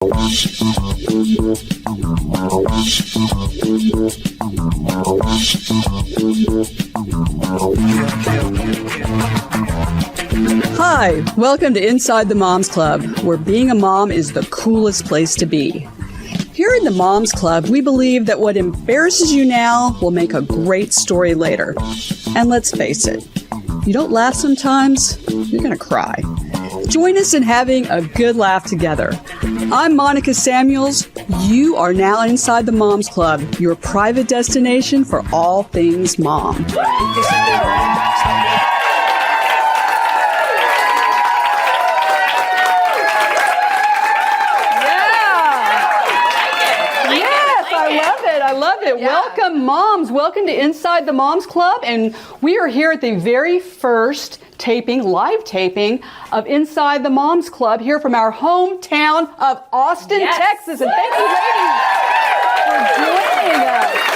Hi, welcome to Inside the Moms Club, where being a mom is the coolest place to be. Here in the Moms Club, we believe that what embarrasses you now will make a great story later. And let's face it, if you don't laugh sometimes, you're going to cry. Join us in having a good laugh together. I'm Monica Samuels. You are now inside the Moms Club, your private destination for all things mom. I love it. Yeah. Welcome, moms. Welcome to Inside the Moms Club. And we are here at the very first live taping of Inside the Moms Club here from our hometown of Austin, Texas. And thank you, ladies, for joining us.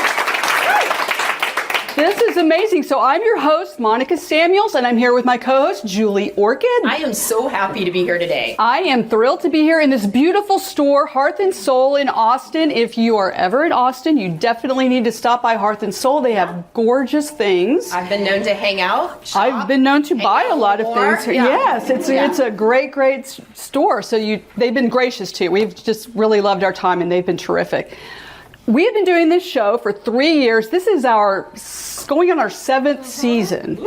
This is amazing. So I'm your host, Monica Samuels, and I'm here with my co-host, Julie Orchid. I am so happy to be here today. I am thrilled to be here in this beautiful store, Hearth and Soul in Austin. If you are ever in Austin, you definitely need to stop by Hearth and Soul. They have gorgeous things. I've been known to hang out, shop, I've been known to buy a lot of things. Yeah. Yes, it's a great store. So they've been gracious too. We've just really loved our time, and they've been terrific. We have been doing this show for 3 years. This is going on our 7th season.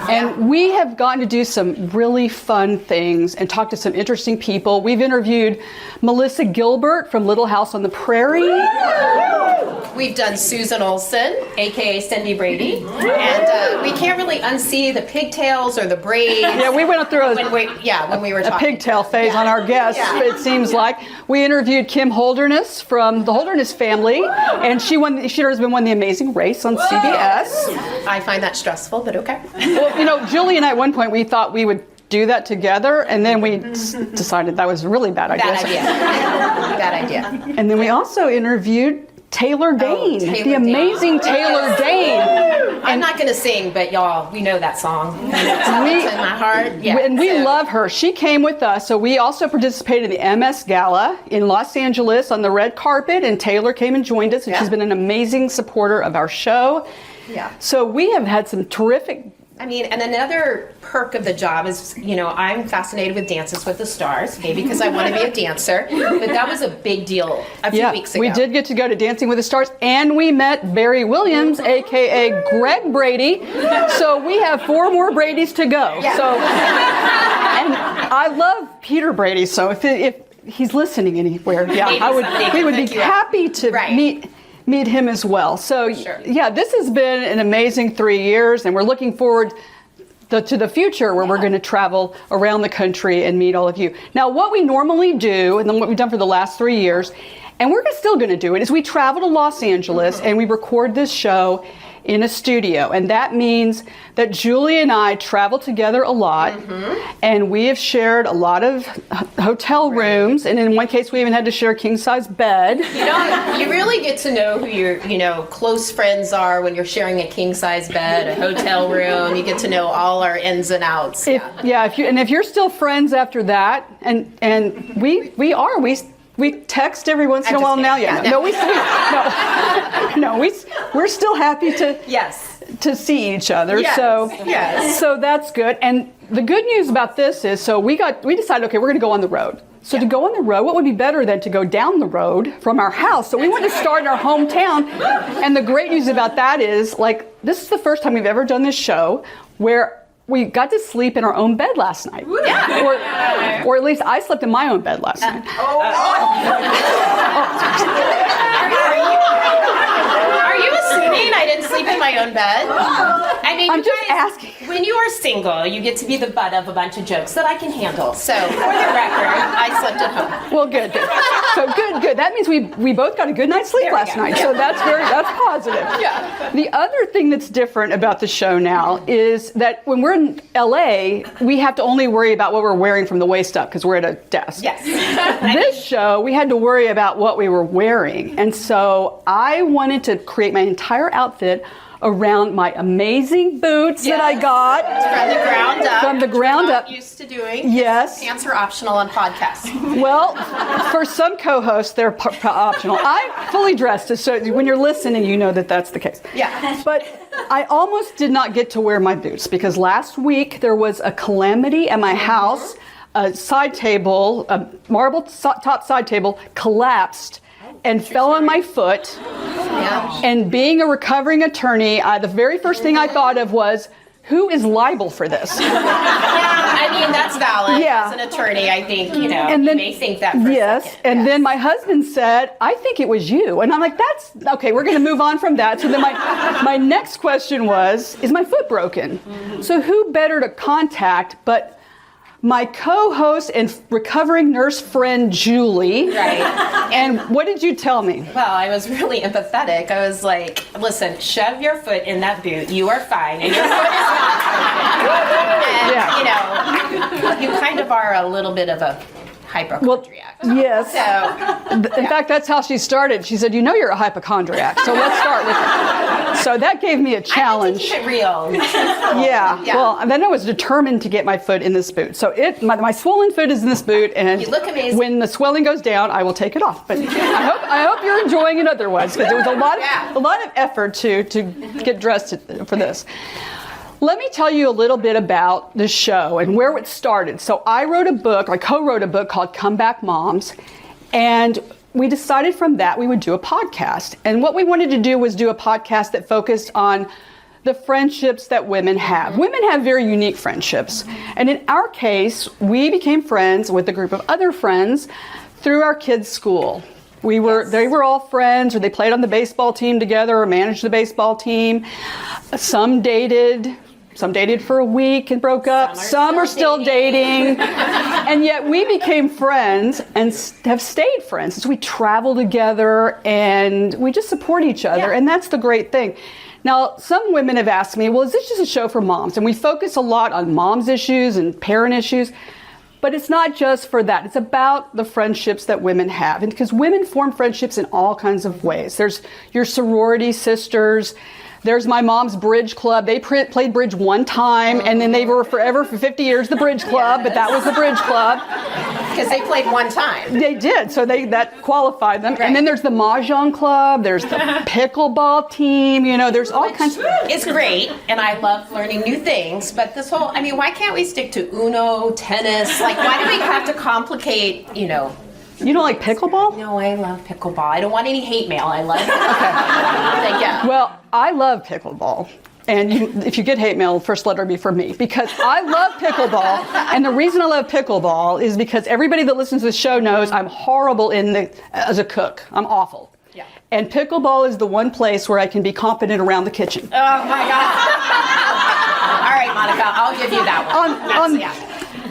And we have gotten to do some really fun things and talk to some interesting people. We've interviewed Melissa Gilbert from Little House on the Prairie. We've done Susan Olsen, aka Cindy Brady. And we can't really unsee the pigtails or the braids. Yeah, we went through when we were talking. A pigtail phase on our guests, it seems like. We interviewed Kim Holderness from the Holderness family. And she has been won the Amazing Race on CBS. I find that stressful, but okay. Well, Julie and I at one point, we thought we would do that together, and then we decided that was a really bad idea. Bad idea. And then we also interviewed Taylor Dane, the amazing Taylor Dane. I'm not going to sing, but y'all, we know that song. It's in my heart. Yeah, and we love her. She came with us. So we also participated in the MS Gala in Los Angeles on the red carpet, and Taylor came and joined us, and she's been an amazing supporter of our show. Yeah. So we have had some terrific... and another perk of the job is, I'm fascinated with Dances with the Stars, maybe because I want to be a dancer, but that was a big deal a few weeks ago. We did get to go to Dancing with the Stars, and we met Barry Williams, a.k.a. Greg Brady, so we have 4 more Bradys to go. Yeah. So, and I love Peter Brady, so if he's listening anywhere, we would be happy to meet him as well. So, this has been an amazing 3 years, and we're looking forward to the future where we're going to travel around the country and meet all of you. Now, what we normally do, and then what we've done for the last 3 years, and we're still going to do it, is we travel to Los Angeles and we record this show in a studio. And that means that Julie and I travel together a lot, and we have shared a lot of hotel rooms, and in one case we even had to share a king-size bed. You really get to know who your close friends are when you're sharing a king-size bed, a hotel room. You get to know all our ins and outs. If you're still friends after that, and we text every once in a while now. We're still happy to see each other. So that's good. And the good news about this is, so we decided, okay, we're going to go on the road. So to go on the road, what would be better than to go down the road from our house? So we wanted to start in our hometown. And the great news about that is, this is the first time we've ever done this show where we got to sleep in our own bed last night. Or at least I slept in my own bed last night. Are you assuming I didn't sleep in my own bed? I'm just asking. When you are single, you get to be the butt of a bunch of jokes that I can handle. So, for the record, I slept at home. Well, good. So good. That means we both got a good night's sleep last night. So that's positive. Yeah. The other thing that's different about the show now is that when we're in LA, we have to only worry about what we're wearing from the waist up because we're at a desk. Yes. This show, we had to worry about what we were wearing. And so I wanted to create my entire outfit around my amazing boots that I got. From the ground up. From the ground up. Used to doing. Yes. Pants are optional on podcasts. Well, for some co-hosts, they're optional. I'm fully dressed, so when you're listening, you know that that's the case. Yeah. But I almost did not get to wear my boots because last week there was a calamity at my house. A side table, a marble top side table, collapsed and fell on my foot. Yeah. And being a recovering attorney, the very first thing I thought of was, who is liable for this? I mean, that's valid. Yeah. As an attorney, I think, you may think that for yes, a second. and then my husband said, I think it was you. And I'm like, that's, okay, we're going to move on from that. So then my next question was, is my foot broken? So who better to contact but my co-host and recovering nurse friend, Julie. Right. And what did you tell me? Well, I was really empathetic. I was like, listen, shove your foot in that boot. You are fine. And your foot is not broken. And, you kind of are a little bit of a hypochondriac. Yes. So, in fact, that's how she started. She said, you're a hypochondriac, so let's start with it. So that gave me a challenge. I like to keep it real. Yeah. Well, and then I was determined to get my foot in this boot. So my swollen foot is in this boot, and you look amazing. When the swelling goes down, I will take it off. But I hope you're enjoying it otherwise, because there was a lot of effort to get dressed for this. Let me tell you a little bit about the show and where it started. So I co-wrote a book called Comeback Moms, and we decided from that we would do a podcast. And what we wanted to do was do a podcast that focused on the friendships that women have. Women have very unique friendships. And in our case, we became friends with a group of other friends through our kids' school. They were all friends, or they played on the baseball team together or managed the baseball team. Some dated for a week and broke up. Some are still dating. And yet we became friends and have stayed friends. So we travel together and we just support each other. Yeah. And that's the great thing. Now, some women have asked me, well, is this just a show for moms? And we focus a lot on moms issues and parent issues. But it's not just for that. It's about the friendships that women have. And because women form friendships in all kinds of ways. There's your sorority sisters. There's my mom's bridge club. They played bridge one time, and then they were forever for 50 years the bridge club, but that was the bridge club. Because they played one time. They did, so that qualified them. Right. And then there's the Mahjong club, there's the pickleball team, there's all kinds of... It's great, and I love learning new things, but why can't we stick to Uno, tennis? Like, why do we have to complicate, You don't like pickleball? No, I love pickleball. I don't want any hate mail. I love it. Okay. Yeah. Well, I love pickleball. And if you get hate mail, the first letter be from me, because I love pickleball. And the reason I love pickleball is because everybody that listens to the show knows I'm horrible as a cook. I'm awful. Yeah. And pickleball is the one place where I can be competent around the kitchen. Oh my God. All right, Monica, I'll give you that one.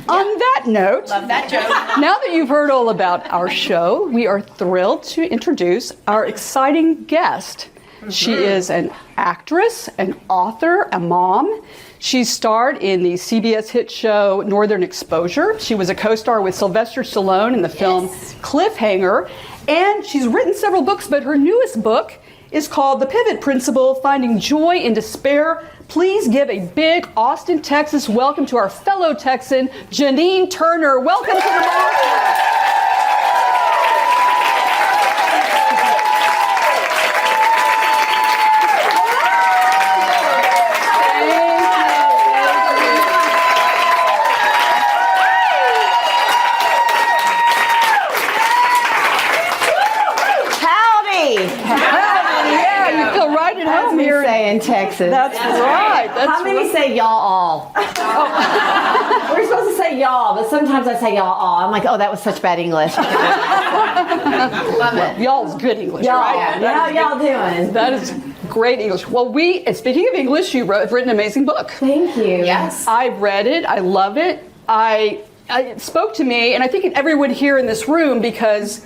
On that note, love that joke. Now that you've heard all about our show, we are thrilled to introduce our exciting guest. She is an actress, an author, a mom. She starred in the CBS hit show Northern Exposure. She was a co-star with Sylvester Stallone in the film Cliffhanger. And she's written several books, but her newest book is called The Pivot Principle, Finding Joy in Despair. Please give a big Austin, Texas welcome to our fellow Texan, Janine Turner. Welcome to the Mom. In Texas. That's right. How many say y'all all? We're supposed to say y'all, but sometimes I say y'all all. I'm like, oh, that was such bad English. Love it. Y'all's good English, y'all, right? How y'all doing? That is great English. Well, speaking of English, you've written an amazing book. Thank you. Yes. I've read it. I love it. It spoke to me, and I think everyone here in this room, because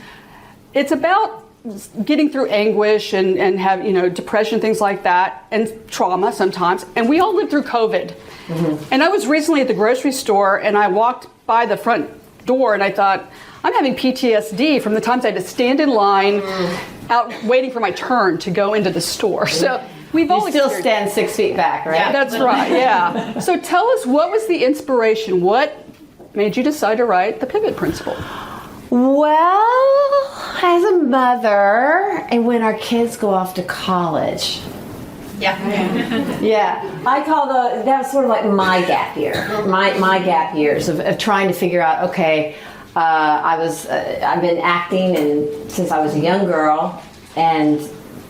it's about getting through anguish and have depression, things like that, and trauma sometimes. And we all lived through COVID. Mm-hmm. And I was recently at the grocery store, and I walked by the front door, and I thought, I'm having PTSD from the times I had to stand in line out waiting for my turn to go into the store. So We've all you still experienced- stand 6 feet back, right? Yeah. That's right, yeah. So tell us, what was the inspiration? What made you decide to write the pivot principle? Well, as a mother, and when our kids go off to college, yeah, I call that was sort of like my gap year, my gap years of trying to figure out. Okay, I've been acting since I was a young girl, and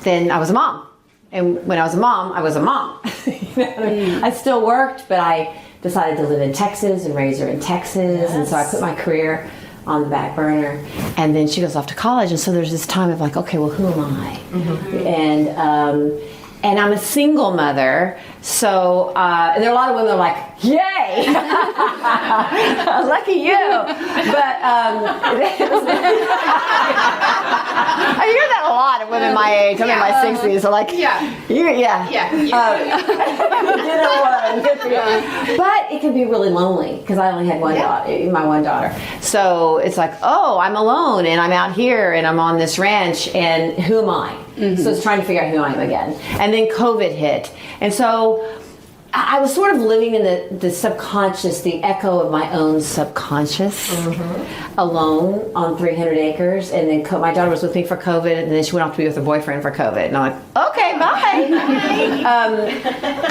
then I was a mom, and when I was a mom, I was a mom. I still worked, but I decided to live in Texas and raise her in Texas, and so I put my career on the back burner. And then she goes off to college, and so there's this time of like, okay, well, who am I? And I'm a single mother, so and there are a lot of women that are like, yay, lucky you. But I hear that a lot of women my age. I'm in my 60s. So like, good for you. But it can be really lonely because I only had my one daughter. So it's like, oh, I'm alone and I'm out here and I'm on this ranch and who am I? So it's trying to figure out who I am again. And then COVID hit. And so I was sort of living in the subconscious, the echo of my own subconscious, alone on 300 acres. And then my daughter was with me for COVID, and then she went off to be with her boyfriend for COVID. And I'm like, okay, bye.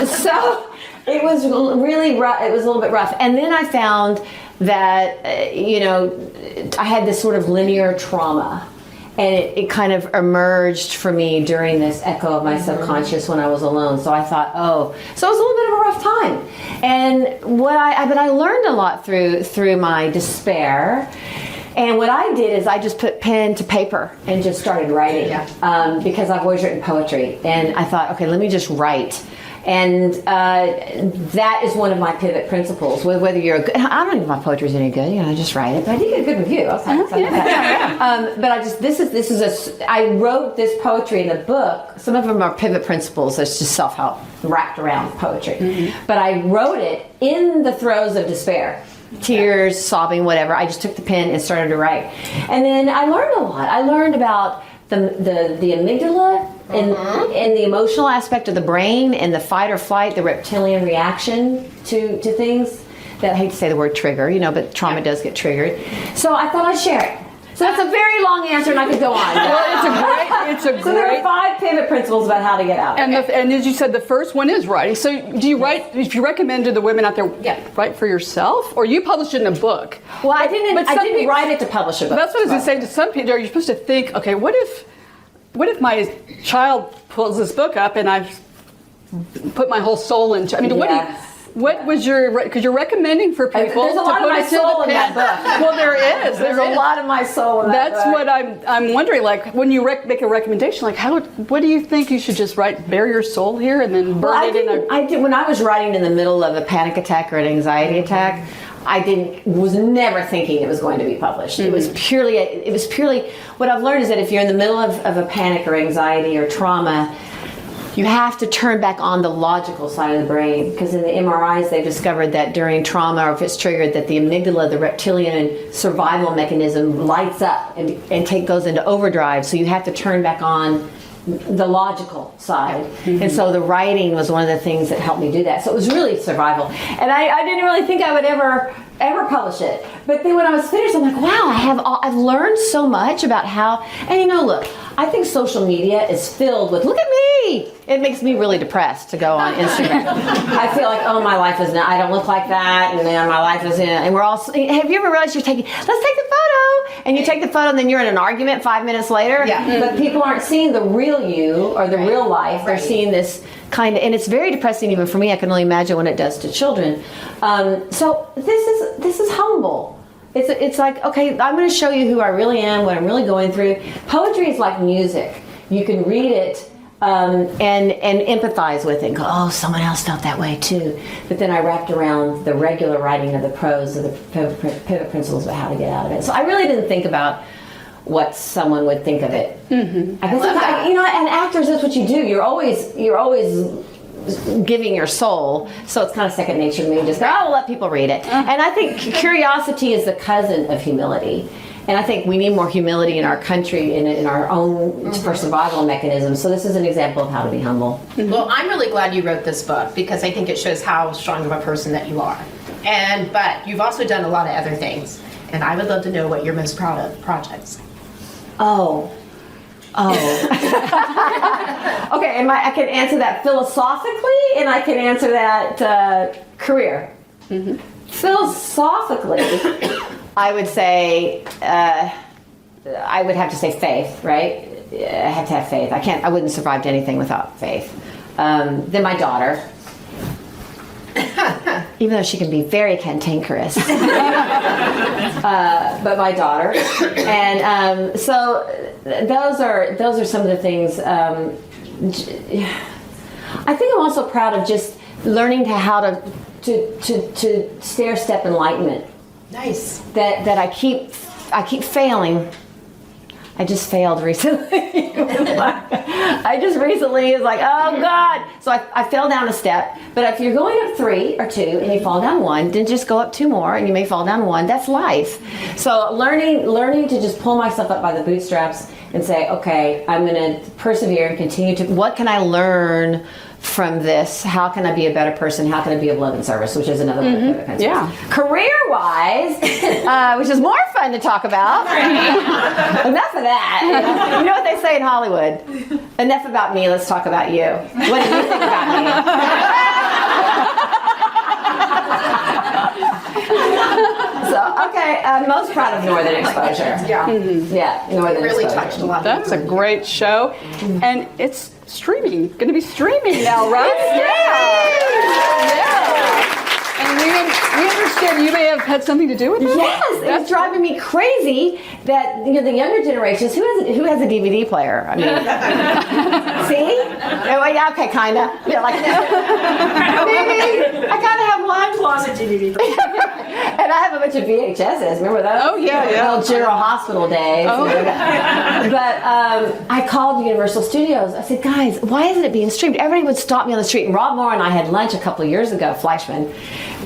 So it was really rough. It was a little bit rough. And then I found that, I had this sort of linear trauma. And it kind of emerged for me during this echo of my subconscious when I was alone. So I thought, so it was a little bit of a rough time. And but I learned a lot through my despair. And what I did is I just put pen to paper and just started writing because I've always written poetry. And I thought, okay, let me just write. And that is one of my pivot principles. Whether you're I don't think my poetry is any good. I just write it. But I did get a good review. I was happy. But I wrote this poetry in the book. Some of them are pivot principles. That's just self-help wrapped around poetry. But I wrote it in the throes of despair. Tears, sobbing, whatever. I just took the pen and started to write. And then I learned a lot. I learned about the amygdala and the emotional aspect of the brain and the fight or flight, the reptilian reaction to things. That I hate to say the word trigger, but trauma does get triggered. So I thought I'd share it. So that's a very long answer, and I could go on. Well, it's a great. So there are 5 pivot principles about how to get out. And as you said, the first one is writing. So do you write? If you recommend to the women out there, write for yourself, or you published it in a book? Well, I didn't write it to publish a book. That's what I was going to say. To some people, are you supposed to think, okay, what if my child pulls this book up and I've put my whole soul into? I mean, what was because you're recommending for people? There's a lot of my soul in that book. Well, there is. There's a lot of my soul in that book. That's what I'm wondering. Like when you make a recommendation, like what do you think you should just write? Bare your soul here and then burn it in a. I did when I was writing in the middle of a panic attack or an anxiety attack. I was never thinking it was going to be published. It was purely what I've learned is that if you're in the middle of a panic or anxiety or trauma, you have to turn back on the logical side of the brain, because in the MRIs they've discovered that during trauma, or if it's triggered, that the amygdala, the reptilian survival mechanism, lights up and goes into overdrive. So you have to turn back on the logical side. And so the writing was one of the things that helped me do that. So it was really survival. And I didn't really think I would ever publish it. But then when I was finished, I'm like, wow, I've learned so much about how, and look, I think social media is filled with, look at me. It makes me really depressed to go on Instagram. I feel like, oh, my life is not, I don't look like that, and then my life is in, and we're all, have you ever realized let's take the photo, and you take the photo and then you're in an argument 5 minutes later? But people aren't seeing the real you or the real life. They're seeing this kind of, and it's very depressing even for me. I can only imagine what it does to children. So this is humble. It's like, okay, I'm going to show you who I really am, what I'm really going through. Poetry is like music. You can read it and empathize with it and go, oh, someone else felt that way too. But then I wrapped around the regular writing of the prose of the pivot principles about how to get out of it. So I really didn't think about what someone would think of it. I guess and actors, that's what you do. You're always giving your soul, so it's kind of second nature to me. Just go, I'll let people read it. And I think curiosity is the cousin of humility. And I think we need more humility in our country, in our own for survival mechanisms. So this is an example of how to be humble. Well, I'm really glad you wrote this book because I think it shows how strong of a person that you are. But you've also done a lot of other things, and I would love to know what you're most proud of projects. Oh. Okay, I can answer that philosophically, and I can answer that career. Philosophically, I would say I would have to say faith, right? I have to have faith. I wouldn't survive to anything without faith. Then my daughter, even though she can be very cantankerous, but my daughter, and so those are some of the things. I think I'm also proud of just learning how to stair step enlightenment. Nice. That I keep failing. I just failed recently. I just recently was like, oh God. So I fell down a step. But if you're going up 3 or 2 and you fall down 1, then just go up 2 more and you may fall down 1. That's life. So learning to just pull myself up by the bootstraps and say, okay, I'm going to persevere and continue to, what can I learn from this? How can I be a better person? How can I be of love and service? Which is another one of the kinds of Yeah. Career-wise, which is more fun to talk about. Enough of that. You know what they say in Hollywood? Enough about me, let's talk about you. What do you think about me? So, okay, most proud of Northern Exposure. Yeah. Yeah, Northern Really Exposure. touched a lot of That's a great show. And it's streaming. Going to be streaming now, right? Yeah. And we understand you may have had something to do with it? Yes, it's driving me crazy that the younger generations, who has a DVD player? I mean, see? Oh, yeah, okay, kind of. Yeah, like, maybe I kind of have one Closet DVD player. and I have a bunch of VHSs. Remember those? Oh, yeah. Old General Hospital days. Oh. But I called Universal Studios. I said, guys, why isn't it being streamed? Everybody would stop me on the street. And Rob Moore and I had lunch a couple of years ago, Fleischman,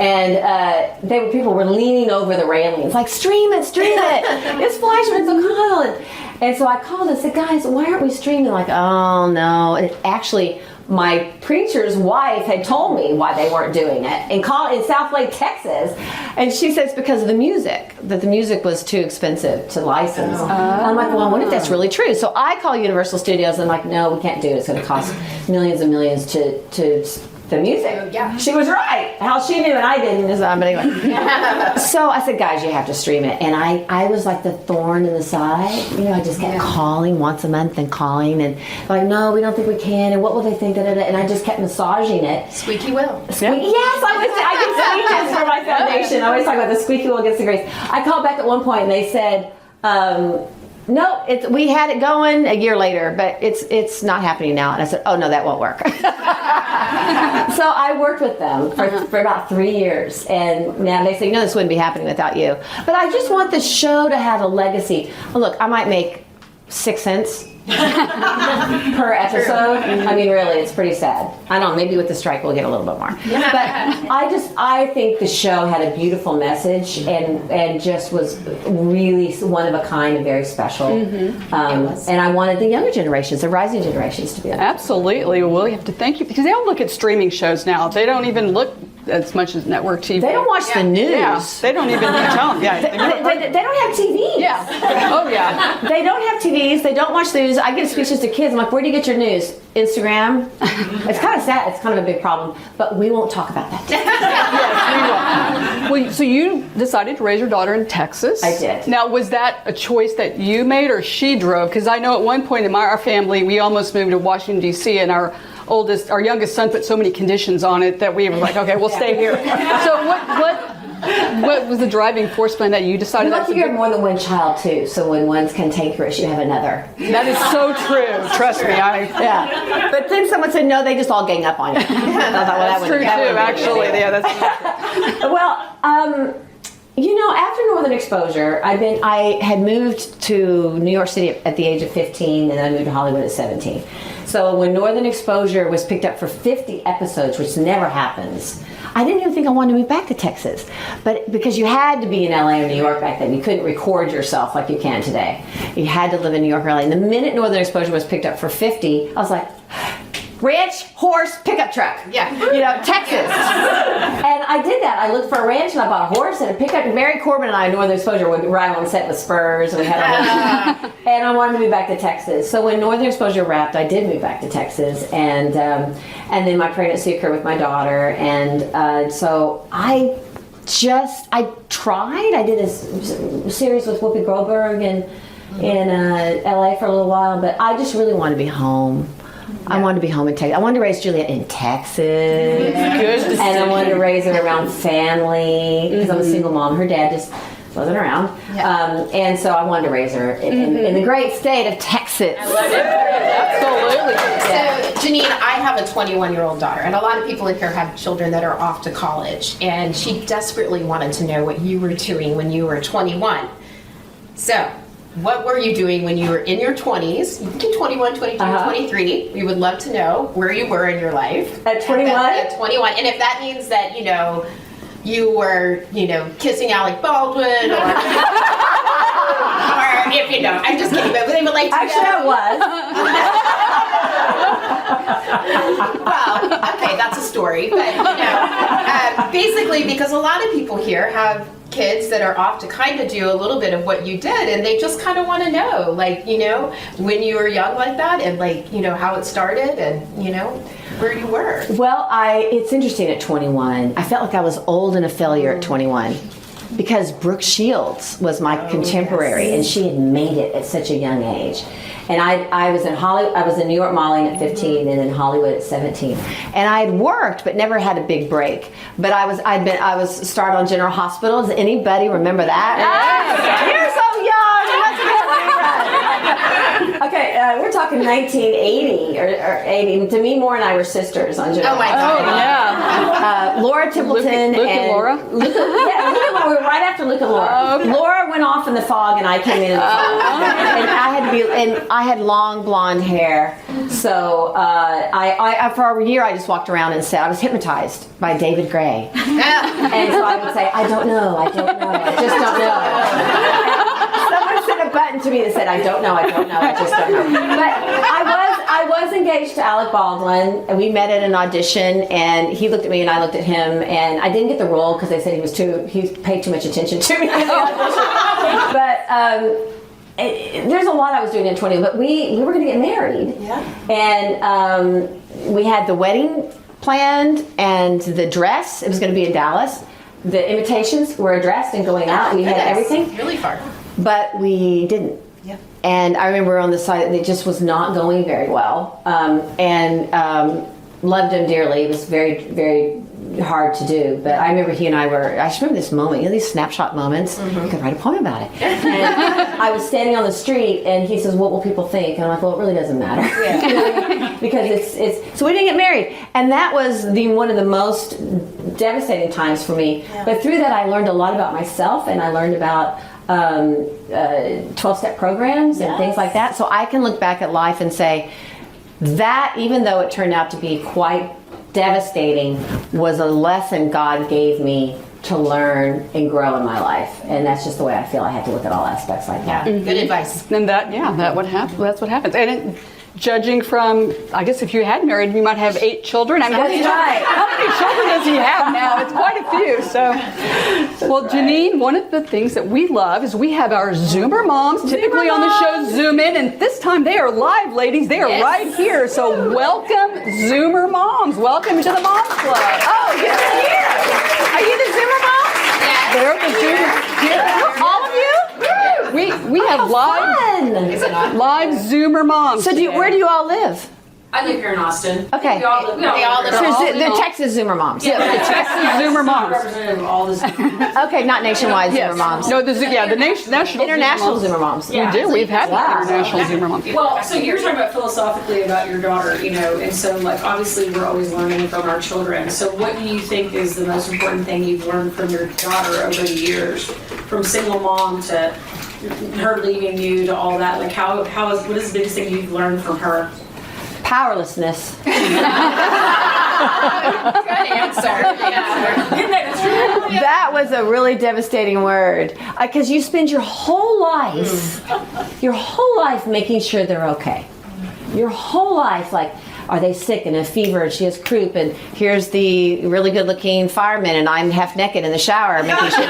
and people were leaning over the railings, like, stream it. It's Fleischman, it's O'Connell. And so I called and said, guys, why aren't we streaming? Like, oh, no. And actually, my preacher's wife had told me why they weren't doing it in South Lake, Texas. And she said it's because of the music, that the music was too expensive to license. I'm like, well, I wonder if that's really true. So I call Universal Studios and I'm like, no, we can't do it. It's going to cost millions and millions to the music. Yeah. She was right. How she knew and I didn't. But anyway. So I said, guys, you have to stream it. And I was like the thorn in the side. I just kept calling once a month and calling and like, no, we don't think we can. And what will they think? And I just kept massaging it. Squeaky wheel. Yes, I get speeches for my foundation. I always talk about the squeaky wheel gets the grace. I called back at one point and they said, no, we had it going a year later, but it's not happening now. And I said, oh no, that won't work. So I worked with them for about 3 years, and now they say, no, this wouldn't be happening without you. But I just want the show to have a legacy. Look, I might make 6 cents per episode. I mean, really, it's pretty sad. I don't know, maybe with the strike we'll get a little bit more. But I think the show had a beautiful message and just was really one of a kind and very special. And I wanted the younger generations, the rising generations, to be on it. Absolutely. Well, we have to thank you because they all look at streaming shows now. They don't even look as much as network TV. They don't watch the news. Yeah, they don't even tell them. Yeah, They don't have TVs. yeah. Oh, yeah. They don't have TVs. They don't watch the news. I give speeches to kids. I'm like, where do you get your news? Instagram. It's kind of sad. It's kind of a big problem. But we won't talk about that. Yes, we will. Well, so you decided to raise your daughter in Texas. I did. Now, was that a choice that you made or she drove? Because I know at one point in our family, we almost moved to Washington, D.C., and our youngest son put so many conditions on it that we were like, okay, we'll stay here. So what was the driving force behind that you decided? Lucky you have more than one child too, so when one's cantankerous, you have another. That is so true. Trust me. Yeah. But then someone said, no, they just all gang up on you. I thought, well, That's true too, actually. Yeah, that's true. Well, After Northern Exposure, I had moved to New York City at the age of 15, and then I moved to Hollywood at 17. So when Northern Exposure was picked up for 50 episodes, which never happens, I didn't even think I wanted to move back to Texas. But because you had to be in LA or New York back then, you couldn't record yourself like you can today. You had to live in New York or LA. And the minute Northern Exposure was picked up for 50, I was like, ranch, horse, pickup truck. Yeah. Texas. And I did that. I looked for a ranch and I bought a horse and a pickup. Mary Corbin and I, Northern Exposure, would ride on set with spurs. And we had a and I wanted to move back to Texas. So when Northern Exposure wrapped, I did move back to Texas. And then my pregnancy occurred with my daughter. And so I tried. I did a series with Whoopi Goldberg in LA for a little while. But I just really wanted to be home. I wanted to be home in Texas. I wanted to raise Juliet in Texas. And I wanted to raise her around family because I'm a single mom. Her dad just wasn't around. And so I wanted to raise her in the great state of Texas. I love it. Absolutely. So, Janine, I have a 21-year-old daughter, and a lot of people in here have children that are off to college, and she desperately wanted to know what you were doing when you were 21. So, what were you doing when you were in your 20s? You can do 21, 22, 23. We would love to know where you were in your life. At 21? At 21. And if that means that, you were, kissing Alec Baldwin or if you don't. I'm just kidding, but they would like to Actually, know. I was. Well, okay, that's a story. But, basically, because a lot of people here have kids that are off to kind of do a little bit of what you did, and they just kind of want to know, when you were young like that, and how it started, and where you were. Well, it's interesting at 21. I felt like I was old and a failure at 21 because Brooke Shields was my contemporary, and she had made it at such a young age. And I was in Hollywood. I was in New York modeling at 15, and in Hollywood at 17. And I had worked, but never had a big break. But I was starred on General Hospital. Does anybody remember that? You're so young. Okay, we're talking 1980 or 80. Demi Moore and I were sisters on General. Oh my God! Yeah. Laura Templeton Luke and Laura. Luke and Laura. We were right after Luke and Laura. Oh, okay. Laura went off in the fog, and I came in the fog. And I had long blonde hair, so I for a year I just walked around and said I was hypnotized by David Gray, and so I would say I don't know, I just don't know. Someone sent a button to me that said I don't know, I just don't know. But I was engaged to Alec Baldwin, and we met at an audition, and he looked at me and I looked at him, and I didn't get the role because they said he paid too much attention to me in the audition. But there's a lot I was doing in 20, but we were going to get married. Yeah. And we had the wedding planned and the dress. It was going to be in Dallas. The invitations were addressed and going out. We had everything. Really far. But we didn't. Yeah. And I remember on the site that it just was not going very well. Loved him dearly. It was very, very hard to do, but I remember he and I just remember this moment, these snapshot moments. I could write a poem about it. And I was standing on the street, and he says, "What will people think?" And I'm like, "Well, it really doesn't matter." Yeah. Because it's so we didn't get married, and that was one of the most devastating times for me. Yeah. But through that, I learned a lot about myself, and I learned about 12-step programs and things like that. So I can look back at life and say that, even though it turned out to be quite devastating, was a lesson God gave me to learn and grow in my life, and that's just the way I feel. I have to look at all aspects like that. Good advice. And that would happen. That's what happens. And judging from, I guess if you had married, you might have 8 children. I mean, That's right. How many children does he have now? It's quite a few. So, well, Janine, one of the things that we love is we have our Zoomer moms typically on the show Zoom in, and this time they are live, ladies. They are right here. So welcome, Zoomer moms. Welcome to the Moms Club. Oh, you're here. Are you the Zoomer moms? Yes. They're the Zoomer. Here. All of you? We have live Fun. Is it not? Zoomer moms. So where do you all live? I live here in Austin. Okay. We all live So the Texas Zoomer moms. Yeah, the Texas Zoomer moms. Representative of all this. Okay, not nationwide Yes. Zoomer moms. No, the national International Zoomer moms. Zoomer moms. We do. We've had international Zoomer moms. Well, so you're talking about philosophically about your daughter, and so like obviously we're always learning from our children. So what do you think is the most important thing you've learned from your daughter over the years, from single mom to her leaving you to all that? Like what is the biggest thing you've learned from her? Powerlessness. Good answer. That was a really devastating word because you spend your whole life making sure they're okay. Your whole life, like, are they sick and a fever and she has croup and here's the really good looking fireman and I'm half naked in the shower making sure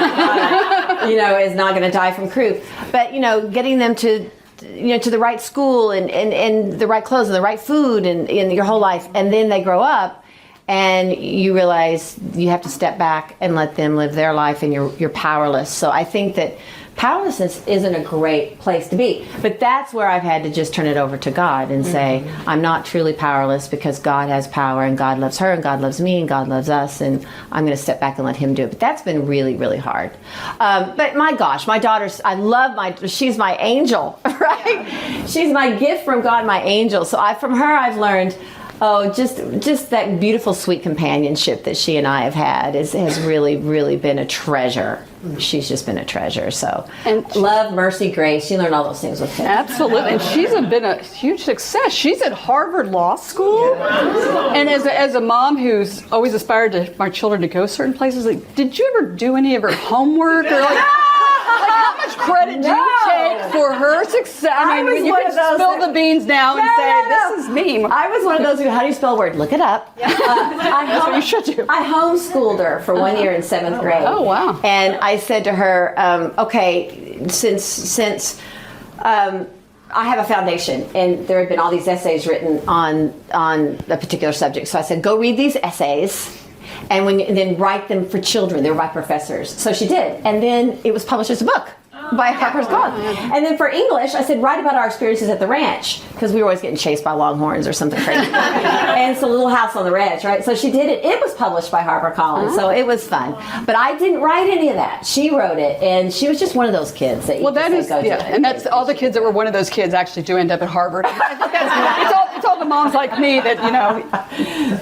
is not going to die from croup. But getting them to the right school and the right clothes and the right food and in your whole life, and then they grow up and you realize you have to step back and let them live their life and you're powerless. So I think that powerlessness isn't a great place to be, but that's where I've had to just turn it over to God and say, I'm not truly powerless because God has power and God loves her and God loves me and God loves us, and I'm going to step back and let him do it. But that's been really, really hard. But my gosh, my daughter's, she's my angel, right? Yeah. She's my gift from God, my angel. So from her I've learned, just that beautiful, sweet companionship that she and I have had has really, really been a treasure. She's just been a treasure. So, and love, mercy, grace. She learned all those things with him. Absolutely, and she's been a huge success. She's at Harvard Law School, and as a mom who's always aspired to my children to go certain places, like, did you ever do any of her homework or like? How much credit do you take for her success? I mean, you can spill the beans now and say, this is me. I was one of those who, how do you spell a word? Look it up. That's what you should do. I homeschooled her for 1 year in 7th grade. Oh, wow. And I said to her, okay, since I have a foundation and there have been all these essays written on a particular subject. So I said, go read these essays. And then write them for children. They were by professors. So she did. And then it was published as a book by HarperCollins. And then for English, I said, write about our experiences at the ranch, because we were always getting chased by longhorns or something crazy. And it's a little house on the ranch, right? So she did it. It was published by HarperCollins, so it was fun. But I didn't write any of that. She wrote it, and she was just one and that's all the kids that were one of those kids actually do end up at Harvard. It's all the moms like me that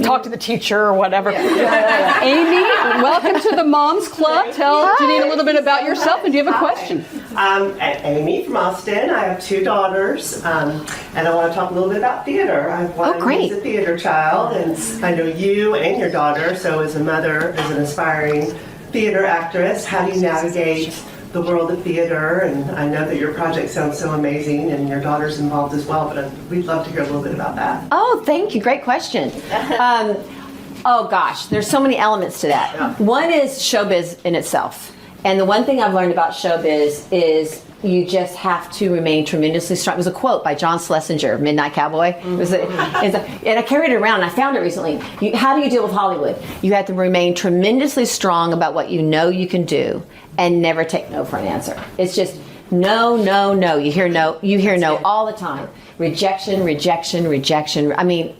talk to the teacher or whatever. Amy, welcome to the Moms Club. Tell Janine a little bit about yourself, and do you have a question? I'm Amy from Austin. I have 2 daughters, and I want to talk a little bit about theater. I have one who's a theater child, and I know you and your daughter, so as a mother, as an aspiring theater actress, how do you navigate the world of theater? And I know that your project sounds so amazing, and your daughter's involved as well, but we'd love to hear a little bit about that. Oh, thank you. Great question. Oh, gosh, there's so many elements to that. Yeah. One is showbiz in itself. And the one thing I've learned about showbiz is you just have to remain tremendously strong. It was a quote by John Schlesinger, Midnight Cowboy. And I carried it around, and I found it recently. How do you deal with Hollywood? You have to remain tremendously strong about what you know you can do and never take no for an answer. It's just no, no, no. You hear no all the time. Rejection, rejection, rejection. I mean,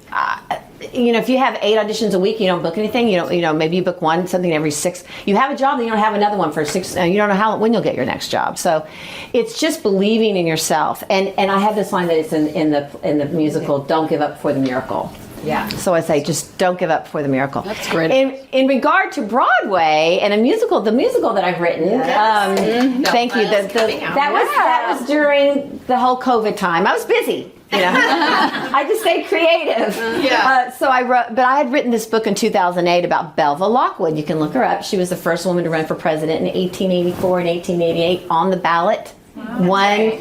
if you have 8 auditions a week, you don't book anything. Maybe you book something every 6. You have a job, then you don't have another one for 6. You don't know when you'll get your next job. So, it's just believing in yourself. And I have this line that it's in the musical, "Don't give up before the miracle." Yeah. So I say, just don't give up before the miracle. That's great. In regard to Broadway and the musical that I've written, thank you. That was during the whole COVID time. I was busy. I just stayed creative. So I wrote, but I had written this book in 2008 about Belva Lockwood. You can look her up. She was the first woman to run for president in 1884 and 1888 on the ballot. Won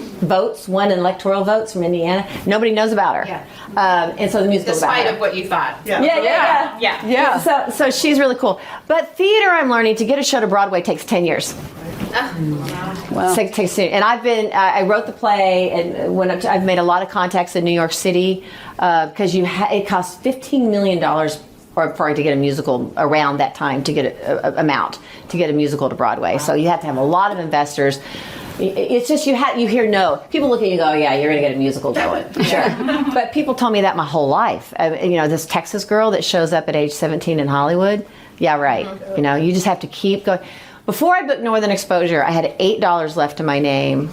electoral votes from Indiana. Nobody knows about her. And so the musical about her. Despite of what you thought. Yeah. So she's really cool. But theater, I'm learning, to get a show to Broadway takes 10 years. Wow. And I wrote the play, and I've made a lot of contacts in New York City, because it costs $15 million to get a musical around that time, to get a musical to Broadway. Wow. So you have to have a lot of investors. It's just you hear no. People look at you and go, yeah, you're going to get a musical going. Sure. But people told me that my whole life. This Texas girl that shows up at age 17 in Hollywood. Yeah, right. You just have to keep going. Before I booked Northern Exposure, I had $8 left in my name.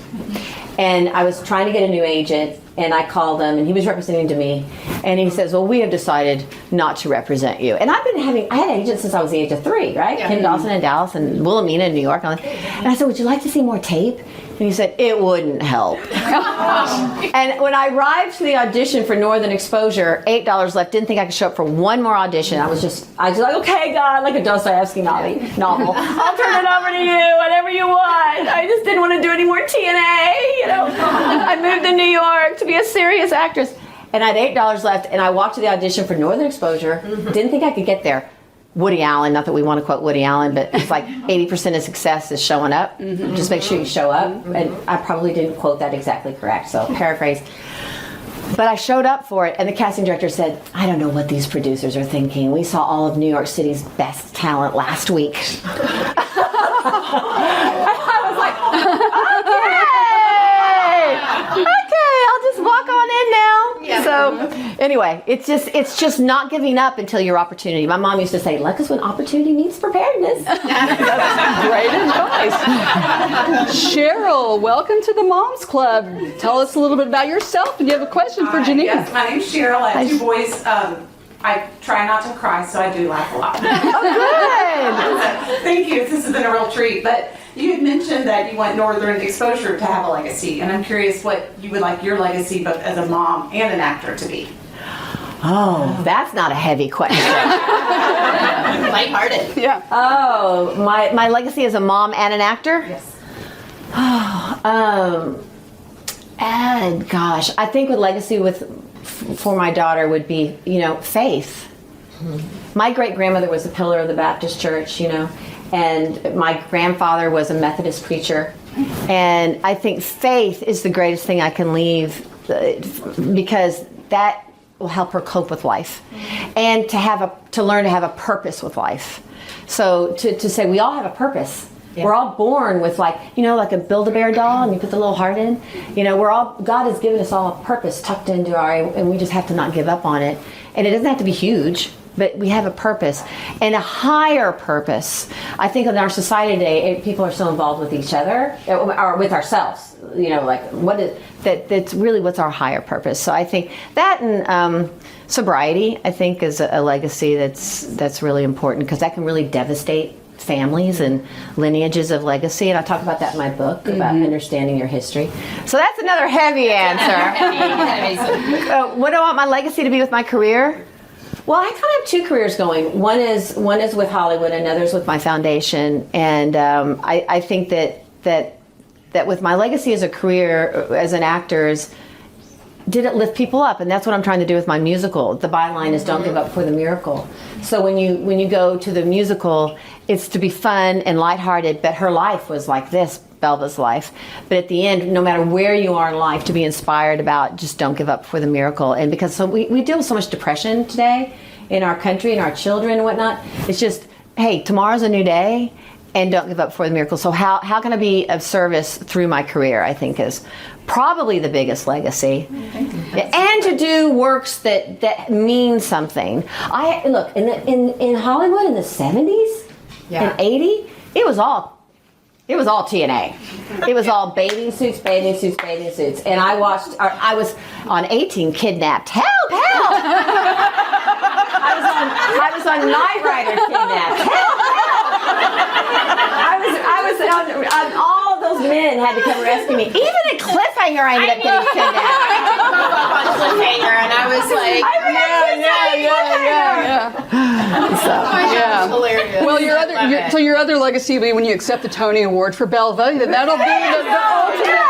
And I was trying to get a new agent, and I called him, and he was representing to me. And he says, well, we have decided not to represent you. And I had agents since I was the age of 3, right? Yeah. Kim Dawson in Dallas and Wilhelmina in New York. And I said, would you like to see more tape? And he said, it wouldn't help. And when I arrived to the audition for Northern Exposure, $8 left, didn't think I could show up for one more audition. I was just like, okay, God, like a Dostoevsky novel. I'll turn it over to you, whatever you want. I just didn't want to do any more TNA, I moved to New York to be a serious actress. And I had $8 left, and I walked to the audition for Northern Exposure, didn't think I could get there. Woody Allen, not that we want to quote Woody Allen, but it's like 80% of success is showing up. Just make sure you show up. And I probably didn't quote that exactly correct, so paraphrase. But I showed up for it, and the casting director said, I don't know what these producers are thinking. We saw all of New York City's best talent last week. I was like, okay, I'll just walk on in now. Yeah. So anyway, it's just not giving up until your opportunity. My mom used to say, luck is when opportunity meets preparedness. That's great advice. Cheryl, welcome to the Moms Club. Tell us a little bit about yourself, and you have a question for Janine. Yes, my name's Cheryl. I have 2 boys. I try not to cry, so I do laugh a lot. Oh, good. Thank you. This has been a real treat. But you had mentioned that you want Northern Exposure to have a legacy, and I'm curious what you would like your legacy, both as a mom and an actor, to be. Oh, that's not a heavy question. Lighthearted. Yeah. Oh, my legacy as a mom and an actor? Yes. And gosh, I think with legacy for my daughter would be, faith. My great-grandmother was a pillar of the Baptist church, and my grandfather was a Methodist preacher. And I think faith is the greatest thing I can leave because that will help her cope with life and to learn to have a purpose with life. So to say we all have a purpose. Yeah. We're all born with like a Build-A-Bear doll, and you put the little heart in. God has given us all a purpose tucked into and we just have to not give up on it. And it doesn't have to be huge, but we have a purpose and a higher purpose. I think in our society today, people are so involved with each other or with ourselves. That's really what's our higher purpose. So I think that and sobriety, I think, is a legacy that's really important because that can really devastate families and lineages of legacy, and I talk about that in my book about understanding your history. So that's another heavy answer. What do I want my legacy to be with my career? Well, I kind of have 2 careers going. One is with Hollywood, another's with my foundation, and I think that with my legacy as a career as an actor did it lift people up? And that's what I'm trying to do with my musical. The byline is don't give up for the miracle. So when you go to the musical, it's to be fun and lighthearted, but her life was like this, Belva's life. But at the end, no matter where you are in life, to be inspired about just don't give up for the miracle. And because we deal with so much depression today in our country and our children and whatnot, it's just, hey, tomorrow's a new day. And don't give up for the miracle. So how can I be of service through my career, I think is probably the biggest legacy. And to do works that mean something. Look, in Hollywood in the 70s and 80s, it was all TNA. It was all bathing suits. And I was on 18 kidnapped. Help! I was on Knight Rider kidnapped. Help! I was on all of those men had to come rescue me. Even at Cliffhanger, I ended up getting kidnapped. On Cliffhanger, and I was like, yeah. Hilarious. Well, your other legacy will be when you accept the Tony Award for Belva. That'll be the ultimate legacy.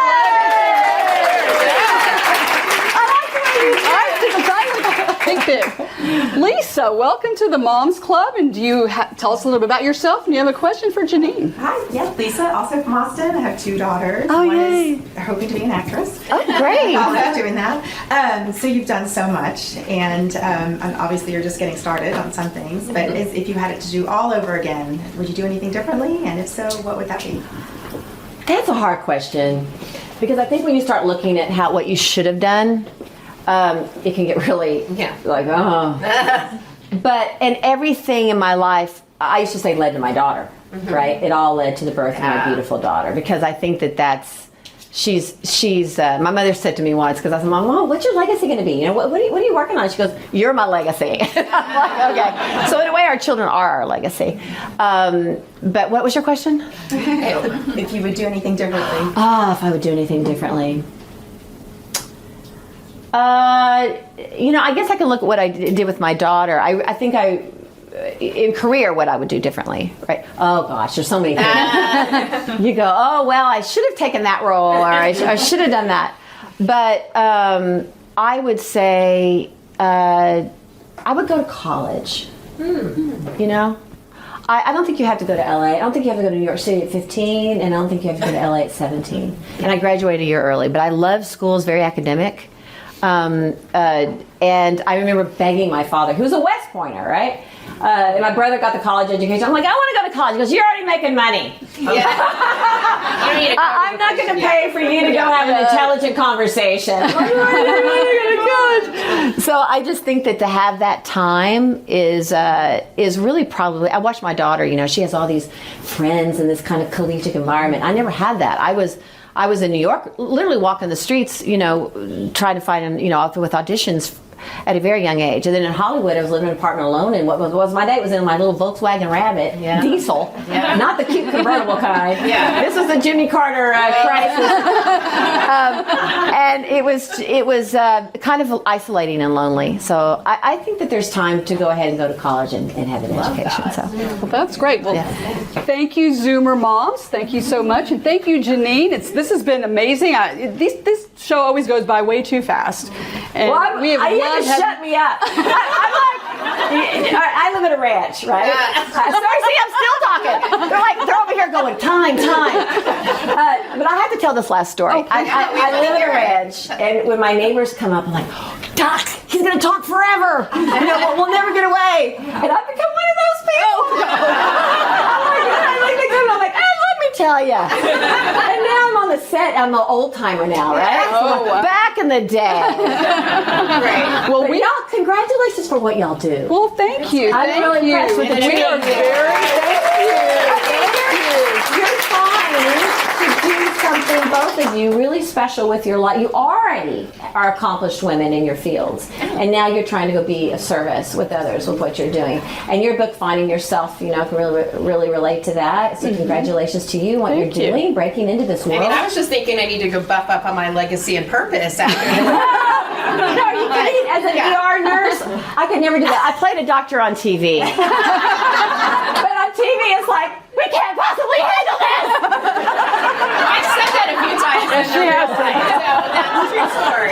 Lisa, welcome to the Moms Club, and do you tell us a little bit about yourself? And you have a question for Janine. Hi, yes, Lisa, also from Austin. I have 2 daughters. Oh, One yay. is hoping to be an actress. Oh, great. Also doing that. So you've done so much, and obviously you're just getting started on some things. But if you had it to do all over again, would you do anything differently? And if so, what would that be? That's a hard question, because I think when you start looking at what you should have done, it can get really like, oh. And everything in my life, I used to say led to my daughter, right? It all led to the birth of my beautiful daughter, because I think she's my mother said to me once, because I said, Mom, what's your legacy going to be? You know, what are you working on? She goes, you're my legacy. I'm like, okay. So in a way, our children are our legacy. But what was your question? If you would do anything differently. If I would do anything differently. You know, I guess I can look at what I did with my daughter. I think in career, what I would do differently, right? Oh gosh, there's so many things. You go, oh well, I should have taken that role, or I should have done that. But I would say I would go to college. You know, I don't think you have to go to LA. I don't think you have to go to New York City at 15, and I don't think you have to go to LA at 17. And I graduated a year early, but I love schools, very academic. And I remember begging my father, who's a West Pointer, right? And my brother got the college education. I'm like, I want to go to college. He goes, you're already making money. I'm not going to pay for you to go have an intelligent conversation. So I just think that to have that time is really probably. I watch my daughter. You know, she has all these friends in this kind of collegiate environment. I never had that. I was in New York, literally walking the streets, you know, trying to find, you know, with auditions at a very young age. And then in Hollywood, I was living in an apartment alone, and what was my day was in my little Volkswagen Rabbit diesel, not the cute convertible kind. This was the Jimmy Carter crisis, and it was kind of isolating and lonely. So I think that there's time to go ahead and go to college and have an education. So well, that's great. Well, thank you, Zoomer moms. Thank you so much, and thank you, Janine. This has been amazing. This show always goes by way too fast, and we have shut me up. I live at a ranch, right? Sorry, see, I'm still talking. They're over here going, time. But I have to tell this last story. I live at a ranch, and when my neighbors come up, I'm like, Doc, he's going to talk forever. You know, we'll never get away. And I've become one of those people. I'm like, let me tell you. And now I'm on the set. I'm an old timer now, right? Wow. Back in the day. Great. Well, y'all, congratulations for what y'all do. Well, thank you. I'm really impressed with the We are You're trying to do something, both of you, really special with your life. You already are accomplished women in your fields, and now you're trying to go be of service with others with what you're doing. And your book, Finding Yourself, you know, can really relate to that. So congratulations to you, what you're doing, breaking into this world. I mean, I was just thinking I need to go buff up on my legacy and purpose after this. No, are you kidding? As an ER nurse, I could never do that. I played a doctor on TV. But on TV, it's like, we can't possibly handle this! I've said that a few times. She has So that's a true story.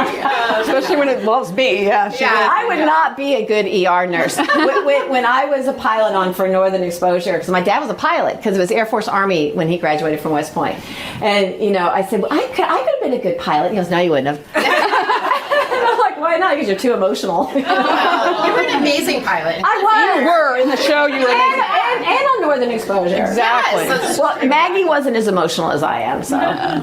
especially when it involves me. I would not be a good ER nurse. When I was a pilot on for Northern Exposure, because my dad was a pilot, because it was Air Force Army when he graduated from West Point. And, you know, I said, well, I could have been a good pilot. He goes, no, you wouldn't have. I'm like, why not? Because you're too emotional. You were an amazing pilot. You were in the show. You were amazing. And on Northern Exposure. Exactly. Yes, Well, Maggie wasn't as emotional as I am, so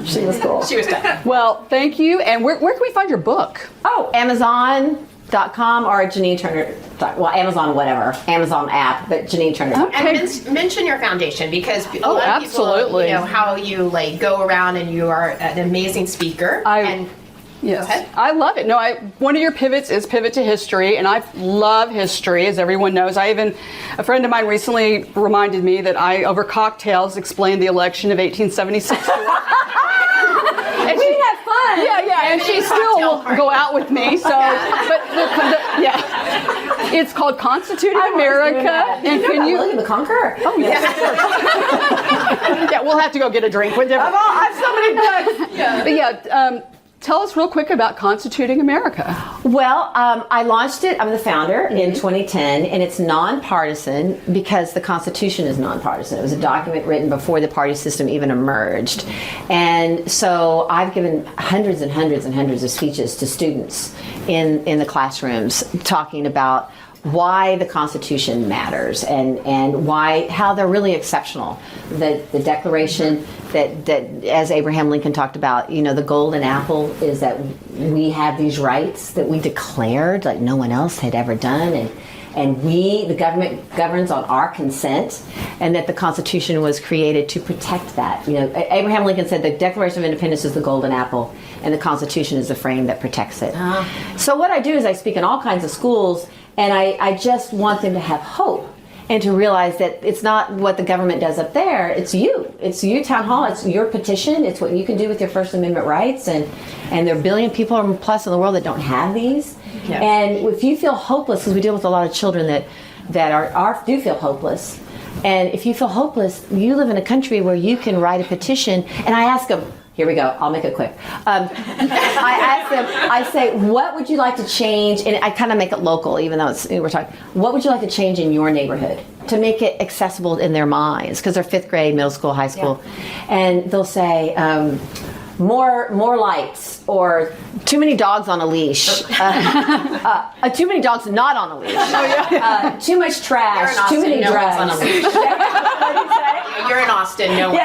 she was cool. She was done. Well, thank you. And where can we find your book? Oh, Amazon.com or Janine Turner. Well, Amazon, whatever. Amazon app, but Janine Turner. And mention your foundation, because a lot of absolutely. people, you know, how you like go around, and you are an amazing speaker. Yes, Go ahead. I love it. No, one of your pivots is pivot to history, and I love history, as everyone knows. A friend of mine recently reminded me that I, over cocktails, explained the election of 1876 to her. And we had fun. Yeah, and she still will go out with me. So, but it's called Constituting America. And can you William the Conqueror? Oh yes, of course. Yeah, we'll have to go get a drink. I have so many books. But yeah. Tell us real quick about Constituting America. Well, I launched it. I'm the founder in 2010, and it's nonpartisan because the Constitution is nonpartisan. It was a document written before the party system even emerged. And so I've given hundreds and hundreds and hundreds of speeches to students in the classrooms talking about why the Constitution matters and how they're really exceptional. The Declaration that as Abraham Lincoln talked about, the golden apple is that we have these rights that we declared like no one else had ever done, and the government governs on our consent, and that the Constitution was created to protect that. Abraham Lincoln said the Declaration of Independence is the golden apple, and the Constitution is the frame that protects it. So what I do is I speak in all kinds of schools, and I just want them to have hope and to realize that it's not what the government does up there, it's you. It's you, town hall, it's your petition, it's what you can do with your First Amendment rights, and there are a billion people plus in the world that don't have these. Yeah. And if you feel hopeless, because we deal with a lot of children that do feel hopeless, and if you feel hopeless, you live in a country where you can write a petition, and I ask them, here we go, I'll make it quick. I ask them, I say, what would you like to change? And I kind of make it local, even though we're talking. What would you like to change in your neighborhood to make it accessible in their minds? Because they're 5th grade, middle school, high school. Yeah. And they'll say, more lights, or too many dogs on a leash. Too many dogs not on a leash. Too much trash. Too many drugs. On a leash. What did you say? You're in Austin. No one.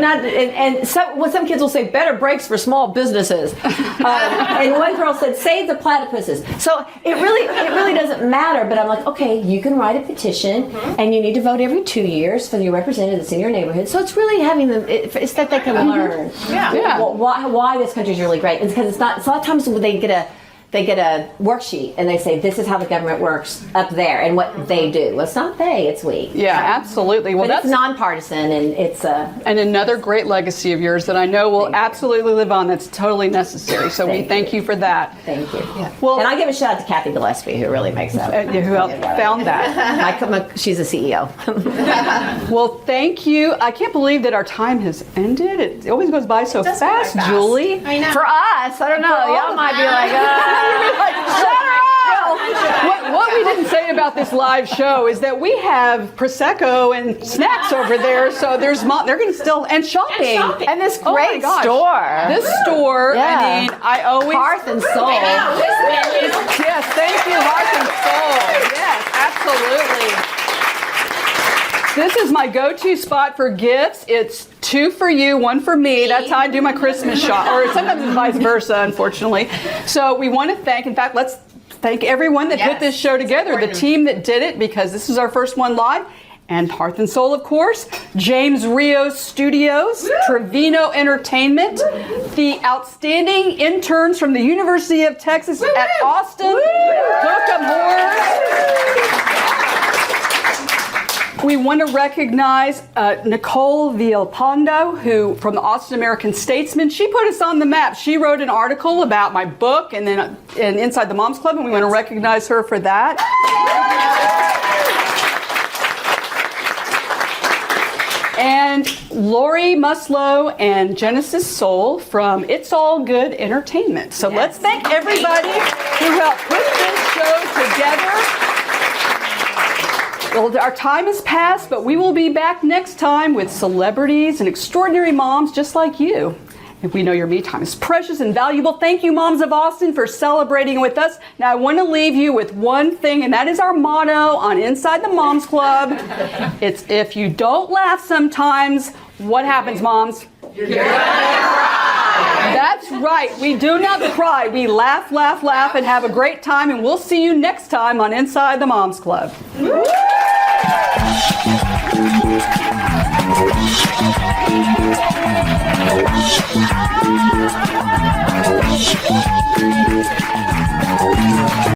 And some kids will say better brakes for small businesses. And one girl said save the platypuses. So it really doesn't matter. But I'm like, okay, you can write a petition, and you need to vote every 2 years for your representative that's in your neighborhood. So it's really having them. It's that they can learn. Yeah. Why this country is really great. It's because it's not. So a lot of times they get a worksheet and they say this is how the government works up there and what they do. Well, it's not they, it's we. Yeah, absolutely. Well, but it's nonpartisan, and it's and another great legacy of yours that I know will absolutely live on. That's totally necessary. So we thank you for that. Thank you. Yeah. Well, and I give a shout out to Kathy Gillespie, who really makes that. Who helped found that. She's a CEO. Well, thank you. I can't believe that our time has ended. It always goes by so fast, Julie. I know. For us, I don't know. Y'all might be like, what we didn't say about this live show is that we have Prosecco and snacks over there, so they're going to still, and shopping. And this great store. This store, I mean, I always... Hearth and Soul. Yes, thank you, Hearth and Soul. Yes, absolutely. This is my go-to spot for gifts. It's 2 for you, 1 for me. That's how I do my Christmas shop, or sometimes it's vice versa, unfortunately. So we want to thank, in fact, let's thank everyone that put this show together, the team that did it, because this is our first one live, and Hearth and Soul, of course, James Rios Studios, Trevino Entertainment, the outstanding interns from the University of Texas at Austin, Hook'em Horrors. We want to recognize Nicole Villalpando, who from the Austin American Statesman. She put us on the map. She wrote an article about my book and then Inside the Moms Club, and we want to recognize her for that. And Lori Muslow and Genesis Soul from It's All Good Entertainment. So let's thank everybody who helped put this show together. Well, our time has passed, but we will be back next time with celebrities and extraordinary moms just like you. And we know your me time is precious and valuable. Thank you, Moms of Austin, for celebrating with us. Now, I want to leave you with one thing, and that is our motto on Inside the Moms Club. It's if you don't laugh sometimes, what happens, moms? You're gonna cry. That's right. We do not cry. We laugh, laugh, laugh, and have a great time. And we'll see you next time on Inside the Moms Club. Woo!